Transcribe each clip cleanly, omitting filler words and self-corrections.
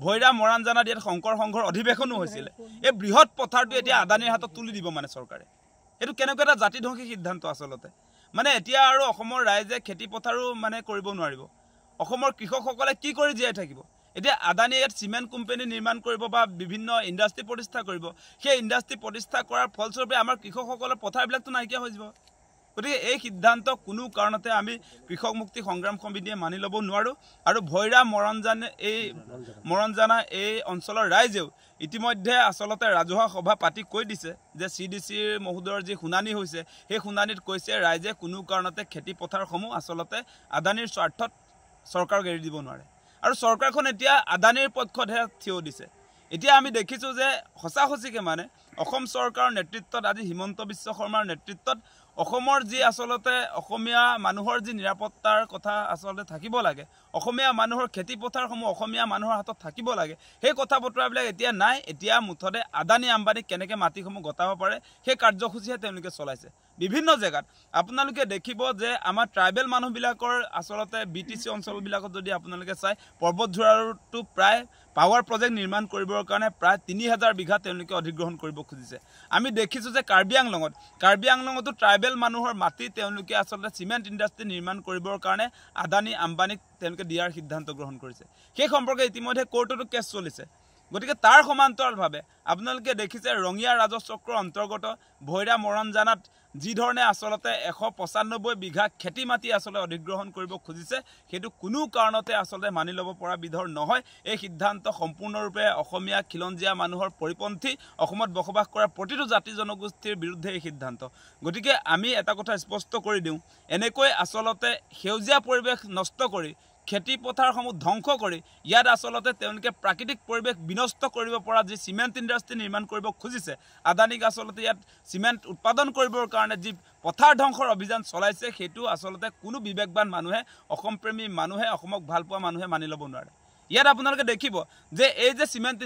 ভৈৰা মৰাণজানাত ইয়াত শংকৰ সংঘৰ অধিৱেশনো হৈছিল এই বৃহৎ পথাৰটো এতিয়া আদানীৰ হাতত তুলি দিব মানে চৰকাৰে এইটো কেনেকুৱা এটা জাতিধ্বংসী সিদ্ধান্ত আচলতে মানে এতিয়া আৰু অসমৰ ৰাইজে খেতি পথাৰো মানে কৰিব নোৱাৰিব অসমৰ কৃষকসকলে কি কৰি জীয়াই থাকিব এতিয়া আদানী ইয়াত সিমেন্ট কোম্পানী নিৰ্মাণ কৰিব বা বিভিন্ন ইণ্ডাষ্ট্ৰি প্ৰতিষ্ঠা কৰিব সেই ইণ্ডাষ্ট্ৰি প্ৰতিষ্ঠা কৰাৰ ফলস্বৰূপে আমাৰ কৃষকসকলৰ পথাৰবিলাকতো নাইকিয়া হৈ যাব গতিকে এই সিদ্ধান্ত কোনো কাৰণতে আমি কৃষক মুক্তি সংগ্ৰাম সমিতিয়ে মানি ল'ব নোৱাৰোঁ আৰু ভৈৰা মৰণজানা এই অঞ্চলৰ ৰাইজেও ইতিমধ্যে আচলতে ৰাজহুৱা সভা পাতি কৈ দিছে যে CDCৰ মহোদয়ৰ যি শুনানি হৈছে সেই শুনানিত কৈছে ৰাইজে কোনো কাৰণতে খেতি পথাৰসমূহ আচলতে আদানীৰ স্বাৰ্থত চৰকাৰক এৰি দিব নোৱাৰে আৰু চৰকাৰখন এতিয়া আদানীৰ পক্ষতহে থিয় দিছে এতিয়া আমি দেখিছোঁ যে সঁচাসঁচিকে মানে অসম চৰকাৰৰ নেতৃত্বত আজি হিমন্ত বিশ্ব শৰ্মাৰ নেতৃত্বত অসমৰ যি আচলতে অসমীয়া মানুহৰ যি নিৰাপত্তাৰ কথা আচলতে থাকিব লাগে অসমীয়া মানুহৰ খেতি পথাৰসমূহ অসমীয়া মানুহৰ হাতত থাকিব লাগে সেই কথা বতৰাবিলাক এতিয়া নাই এতিয়া মুঠতে আদানী আম্বানীক কেনেকৈ মাটিসমূহ গতাব পাৰে সেই কাৰ্যসূচীহে তেওঁলোকে চলাইছে বিভিন্ন জেগাত আপোনালোকে দেখিব যে আমাৰ ট্ৰাইবেল মানুহবিলাকৰ আচলতে BTC অঞ্চলবিলাকত যদি আপোনালোকে চাই পৰ্বতঝোৰাটো প্ৰায় পাৱাৰ প্ৰজেক্ট নিৰ্মাণ কৰিবৰ কাৰণে প্ৰায় 3000 বিঘা তেওঁলোকে অধিগ্ৰহণ কৰিব খুজিছে আমি দেখিছোঁ যে কাৰ্বি আংলঙতো ট্ৰাইবেল মানুহৰ মাটি তেওঁলোকে আচলতে সিমেন্ট ইণ্ডাষ্ট্ৰি নিৰ্মাণ কৰিবৰ কাৰণে আদানী আম্বানীক তেওঁলোকে দিয়াৰ সিদ্ধান্ত গ্ৰহণ কৰিছে সেই সম্পৰ্কে ইতিমধ্যে কোৰ্টতো কেছ চলিছে গতিকে তাৰ সমান্তৰালভাৱে আপোনালোকে দেখিছে ৰঙিয়া ৰাজচক্ৰৰ অন্তৰ্গত ভৈৰা মৰণজানাত যি ধৰণে আচলতে 195 বিঘা খেতি মাটি আচলতে অধিগ্ৰহণ কৰিব খুজিছে সেইটো কোনো কাৰণতে আচলতে মানি ল'ব পৰা বিধৰ নহয় এই সিদ্ধান্ত সম্পূৰ্ণৰূপে অসমীয়া খিলঞ্জীয়া মানুহৰ পৰিপন্থী অসমত বসবাস কৰা প্ৰতিটো জাতি জনগোষ্ঠীৰ বিৰুদ্ধে এই সিদ্ধান্ত গতিকে আমি এটা কথা স্পষ্ট কৰি দিওঁ এনেকৈ আচলতে সেউজীয়া পৰিৱেশ নষ্ট কৰি খেতি পথাৰসমূহ ধ্বংস কৰি ইয়াত আচলতে তেওঁলোকে প্ৰাকৃতিক পৰিৱেশ বিনষ্ট কৰিব পৰা যি সিমেন্ট ইণ্ডাষ্ট্ৰি নিৰ্মাণ কৰিব খুজিছে আদানীক আচলতে ইয়াত সিমেন্ট উৎপাদন কৰিবৰ কাৰণে যি পথাৰ ধ্বংসৰ অভিযান চলাইছে সেইটো আচলতে কোনো বিবেকবান মানুহে অসম প্ৰেমী মানুহে অসমক ভাল পোৱা মানুহে মানি ল'ব নোৱাৰে ইয়াত আপোনালোকে দেখিব যে এই যে সিমেন্ট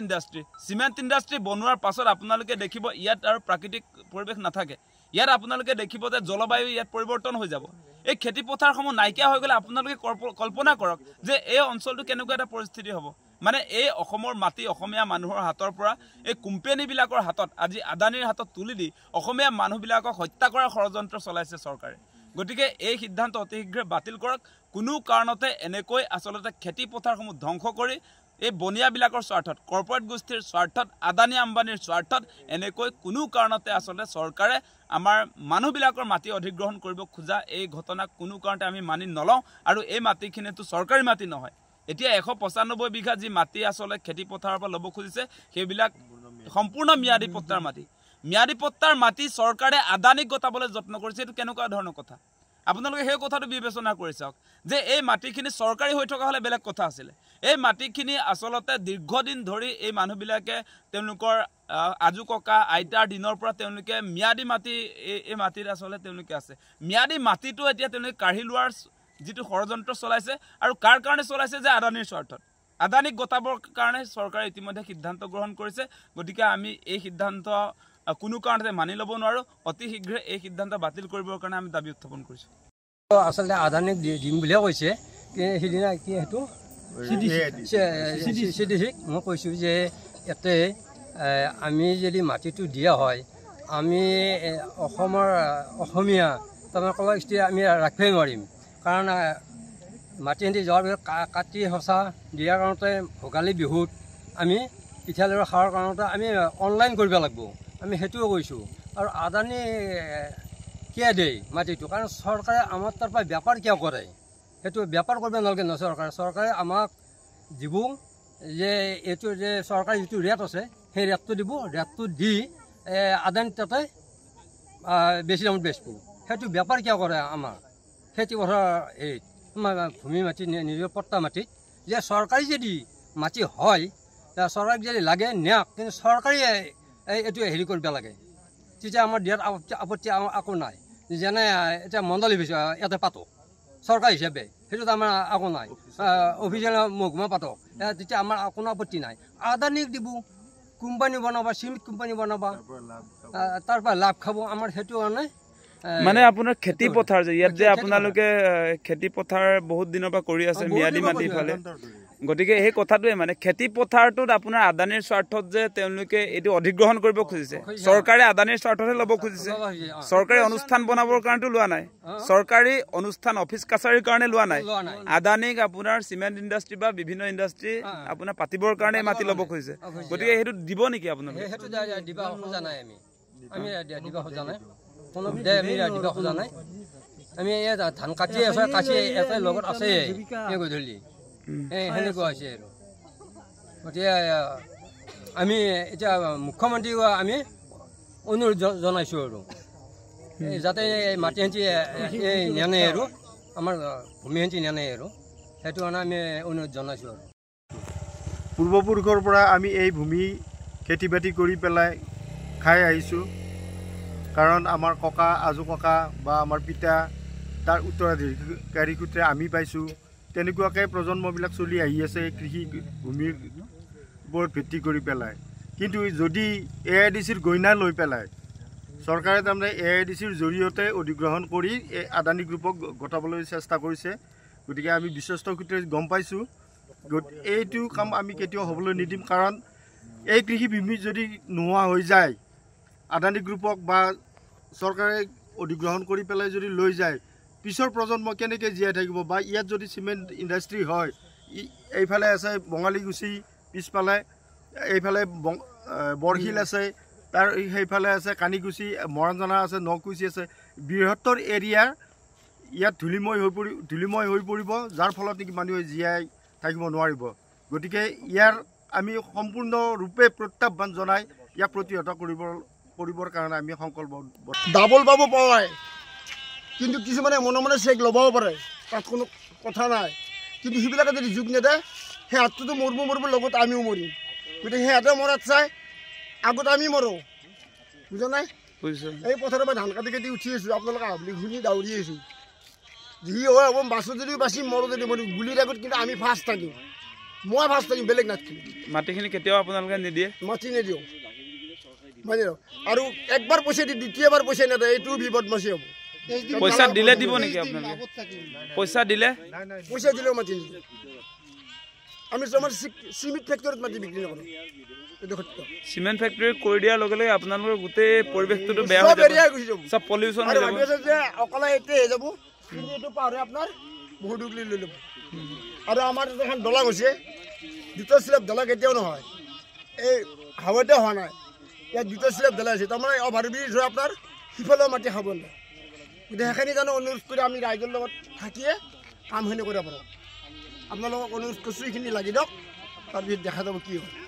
ইণ্ডাষ্ট্ৰি বনোৱাৰ পাছত আপোনালোকে দেখিব ইয়াত আৰু প্ৰাকৃতিক পৰিৱেশ নাথাকে ইয়াত আপোনালোকে দেখিব যে জলবায়ু ইয়াত পৰিৱৰ্তন হৈ যাব এই খেতি পথাৰসমূহ নাইকিয়া হৈ গ'লে আপোনালোকে কল্পনা কৰক যে এই অঞ্চলটো কেনেকুৱা এটা পৰিস্থিতি হ'ব মানে এই অসমৰ মাটি অসমীয়া মানুহৰ হাতৰ পৰা এই কোম্পানীবিলাকৰ হাতত আজি আদানীৰ হাতত তুলি দি অসমীয়া মানুহবিলাকক হত্যা কৰাৰ ষড়যন্ত্ৰ চলাইছে চৰকাৰে গতিকে এই সিদ্ধান্ত অতি শীঘ্ৰে বাতিল কৰক কোনো কাৰণতে এনেকৈ আচলতে খেতি পথাৰসমূহ ধ্বংস কৰি এই বনিয়াবিলাকৰ স্বাৰ্থত কৰ্পৰেট গোষ্ঠীৰ স্বাৰ্থত আদানী আম্বানীৰ স্বাৰ্থত এনেকৈ কোনো কাৰণতে আচলতে চৰকাৰে আমাৰ মানুহবিলাকৰ মাটি অধিগ্ৰহণ কৰিব খোজা এই ঘটনাক কোনো কাৰণতে আমি মানি নলওঁ আৰু এই মাটিখিনিতো চৰকাৰী মাটি নহয় এতিয়া 195 বিঘা যি মাটি আচলতে খেতি পথাৰৰ পৰা ল'ব খুজিছে সেইবিলাক সম্পূৰ্ণ ম্যাদী পট্টাৰ মাটি চৰকাৰে আদানীক গতাবলৈ যত্ন কৰিছে এইটো কেনেকুৱা ধৰণৰ কথা আপোনালোকে সেই কথাটো বিবেচনা কৰি চাওক যে এই মাটিখিনি চৰকাৰী হৈ থকা হ'লে বেলেগ কথা আছিলে এই মাটিখিনি আচলতে দীৰ্ঘদিন ধৰি এই মানুহবিলাকে তেওঁলোকৰ আজু ককা আইতাৰ দিনৰ পৰা তেওঁলোকে ম্যাদী মাটি এই মাটিত আচলতে তেওঁলোকে আছে ম্যাদী মাটিটো এতিয়া তেওঁলোকে কাঢ়ি লোৱাৰ যিটো ষড়যন্ত্ৰ চলাইছে আৰু কাৰ কাৰণে চলাইছে যে আদানীৰ স্বাৰ্থত আদানীক গতাবৰ কাৰণে চৰকাৰে ইতিমধ্যে সিদ্ধান্ত গ্ৰহণ কৰিছে গতিকে আমি এই সিদ্ধান্ত কোনো কাৰণতে মানি ল'ব নোৱাৰোঁ অতি শীঘ্ৰে এই সিদ্ধান্ত বাতিল কৰিবৰ কাৰণে আমি দাবী উত্থাপন কৰিছোঁ আচলতে আদানীক দিম বুলিয়ে কৈছে সেইদিনা কি সেইটো CDC মই কৈছোঁ যে ইয়াতে আমি যদি মাটিটো দিয়া হয় আমি অসমীয়া তেওঁলোকক আমি ৰাখিবই নোৱাৰিম কাৰণ মাটি আনি যোৱাৰ পিছত কাটি সঁচা দিয়াৰ কাৰণতে ভোগালী বিহুত আমি পিঠা লাড়ু খাৱাৰ কাৰণতে আমি অনলাইন কৰিব লাগিব আমি সেইটোও কৈছোঁ আৰু আদানী কিয় দিয়ে মাটিটো কাৰণ চৰকাৰে আমাৰ তাৰ পৰা বেপাৰ কিয় কৰে সেইটো বেপাৰ কৰিব নালাগে ন চৰকাৰে আমাক দিব যে এইটো যে চৰকাৰী যিটো ৰেট আছে সেই ৰেটটো দিব ৰেটটো দি আদানী তাতে বেছি দামত বেচিব সেইটো বেপাৰ কিয় কৰে আমাৰ খেতি পথাৰ হেৰিত ভূমি মাটি নিজৰ পট্টা মাটিত যে চৰকাৰী যদি মাটি হয় চৰকাৰক যদি লাগে নিয়ক কিন্তু চৰকাৰী এইটো হেৰি কৰিব লাগে তেতিয়া আমাৰ দিয়াত আপত্তি একো নাই যেনে এতিয়া মণ্ডলী ইয়াতে পাতক চৰকাৰ হিচাপে সেইটোত আমাৰ একো নাই অফিচিয়েল মহকুমা পাতক তেতিয়া আমাৰ কোনো আপত্তি নাই আদানীক দিব কোম্পানী বনাবা চিমেণ্ট কোম্পানী বনাবা তাৰ পৰা লাভ খাব আমাৰ সেইটো কাৰণে মানে আপোনাৰ খেতি পথাৰ যে ইয়াত যে আপোনালোকে খেতি পথাৰ বহুত দিনৰ পৰা কৰি আছে ম্যাদী মাটি ফালে গতিকে সেই কথাটোৱে মানে খেতি পথাৰটোত আপোনাৰ আদানীৰ স্বাৰ্থত যে তেওঁলোকে এইটো অধিগ্ৰহণ কৰিব খুজিছে চৰকাৰে আদানীৰ স্বাৰ্থতহে ল'ব খুজিছে চৰকাৰী অনুষ্ঠান বনাবৰ কাৰণেতো লোৱা নাই চৰকাৰী অনুষ্ঠান অফিচ কাছাৰীৰ কাৰণে লোৱা নাই আদানীক আপোনাৰ চিমেণ্ট ইণ্ডাষ্ট্ৰী বা বিভিন্ন ইণ্ডাষ্ট্ৰী আপোনাৰ পাতিবৰ কাৰণে মাটি ল'ব খুজিছে গতিকে সেইটো দিব নেকি আপোনালোকে সেইটো দিব খোজা নাই আমি দিব খোজা নাই কোনো আমি দিব খোজা নাই আমি ধান কাটি আছো কাটি এটা লগত আছে গধূলি সেনেকুৱা হৈছে আৰু গতিকে আমি এতিয়া মুখ্যমন্ত্ৰীক আমি অনুৰোধ জনাইছোঁ আৰু যাতে মাটিহান্তি নিয়ানে আৰু আমাৰ ভূমিহান্তি নিয়ানে আৰু সেইটো কাৰণে আমি অনুৰোধ জনাইছোঁ আৰু পূৰ্বপুৰুষৰ পৰা আমি এই ভূমি খেতি বাতি কৰি পেলাই খাই আহিছোঁ কাৰণ আমাৰ ককা আজো ককা বা আমাৰ পিতা তাৰ উত্তৰাধিকাৰী সূত্ৰে আমি পাইছোঁ তেনেকুৱাকৈ প্ৰজন্মবিলাক চলি আহি আছে কৃষি ভূমিৰ ওপৰত ভিত্তি কৰি পেলাই কিন্তু যদি AIDCৰ গইনা লৈ পেলাই চৰকাৰে তাৰমানে AIDCৰ জৰিয়তে অধিগ্ৰহণ কৰি এই আদানী গ্ৰুপক ঘটাবলৈ চেষ্টা কৰিছে গতিকে আমি বিশ্বস্ত সূত্ৰে গম পাইছোঁ এইটো কাম আমি কেতিয়াও হ'বলৈ নিদিম কাৰণ এই কৃষি ভূমি যদি নোহোৱা হৈ যায় আদানী গ্ৰুপক বা চৰকাৰে অধিগ্ৰহণ কৰি পেলাই যদি লৈ যায় পিছৰ প্ৰজন্ম কেনেকৈ জীয়াই থাকিব বা ইয়াত যদি চিমেণ্ট ইণ্ডাষ্ট্ৰী হয় এইফালে আছে বঙালীগুচি পিছফালে এইফালে বৰশিল আছে তাৰ সেইফালে আছে কানিগুচি মৰাণজানা আছে নকুচি আছে বৃহত্তৰ এৰিয়াৰ ইয়াত ধূলিময় হৈ পৰিব যাৰ ফলত নেকি মানুহে জীয়াই থাকিব নোৱাৰিব গতিকে ইয়াৰ আমি সম্পূৰ্ণৰূপে প্ৰত্যাহ্বান জনাই ইয়াক প্ৰতিহত কৰিবৰ কাৰণে আমি সংকল্প ডাবল পাব পায় কিন্তু কিছুমানে মনে মনে চেক ল'বও পাৰে তাত কোনো কথা নাই কিন্তু সেইবিলাকে যদি যোগ নেদে সেই হাতটোতো মৰিব লগত আমিও মৰিম গতিকে সেই হাতে মৰাত চাই আগত আমি মৰোঁ বুজা নাই এই পথাৰৰ পৰা ধান কাটি উঠি আছোঁ আপোনালোকে আহলি শুনি দাউৰি আছোঁ যি হয় হ'ব বাছো যদিও বাচিম মৰো যদি মৰিম গুলিৰ আগত কিন্তু আমি ফাৰ্ষ্ট থাকিম মই ফাৰ্ষ্ট থাকিম বেলেগ নাথাকিম মাটিখিনি কেতিয়াও আপোনালোকে নিদিয়ে মাটি নিদিওঁ বুজিলোঁ আৰু একবাৰ পইচা দি দ্বিতীয়বাৰ পইচা নেদে এইটো বিপদমাচি হ'ব পইচা দিলে দিব নেকি আপোনালোকে পইচা দিলেও মাটি নিদিওঁ আমি আমাৰ চিমেণ্ট ফেক্টৰীত মাটি বিক্ৰী নকৰোঁ চিমেণ্ট ফেক্টৰী কৰি দিয়াৰ লগে লগে আপোনালোকৰ গোটেই পৰিৱেশটোতো বেয়া হৈ যাব চব পলিউশ্যন হৈ যাব যে অকলে এতিয়া হৈ যাব কিন্তু এইটো পাহৰি আপোনাৰ বহুত দুগলি লৈ ল'ব আৰু আমাৰ এখন দলং হৈছে দ্বিতীয় শ্লেপ দলং এতিয়াও নহয় এই হাৱাতে হোৱা নাই ইয়াত দ্বিতীয় শ্লেপ দলং আছে তাৰমানে অভাৰব্ৰিজ হৈ আপোনাৰ সিফালেও মাটি খাব নাই গতিকে সেইখিনি জানো অনুৰোধ কৰি আমি ৰাইজৰ লগত থাকিয়ে কামখিনি কৰিব পাৰোঁ আপোনালোকক অনুৰোধ কৰিছোঁ এইখিনি লাগি দিয়ক তাৰপিছত দেখা যাব কি হয়